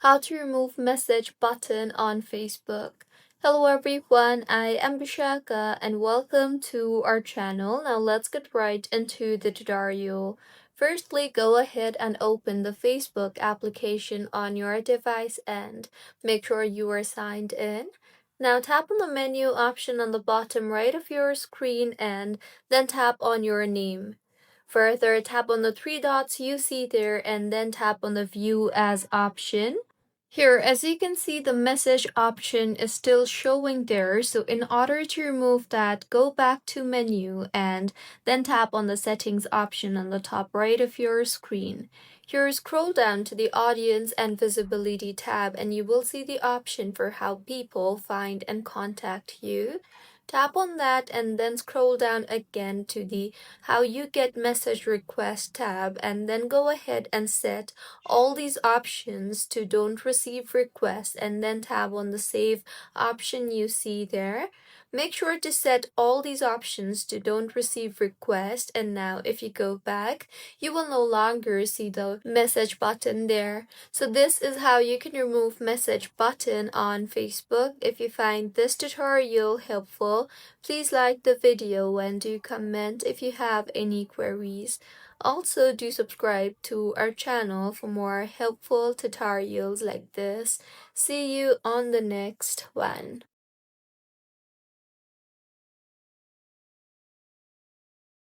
How to remove message button on Facebook. Hello everyone, I am Bishaka and welcome to our channel. Now let's get right into the tutorial. Firstly, go ahead and open the Facebook application on your device and make sure you are signed in. Now tap on the menu option on the bottom right of your screen and then tap on your name. Further, tap on the three dots you see there and then tap on the View As option. Here, as you can see, the message option is still showing there. So in order to remove that, go back to menu and then tap on the settings option on the top right of your screen. Here, scroll down to the audience and visibility tab and you will see the option for how people find and contact you. Tap on that and then scroll down again to the how you get message request tab and then go ahead and set all these options to don't receive requests and then tap on the save option you see there. Make sure to set all these options to don't receive request, and now if you go back you will no longer see the message button there. So this is how you can remove message button on Facebook. If you find this tutorial helpful, please like the video and do comment if you have any queries. Also, do subscribe to our channel for more helpful tutorials like this. See you on the next one.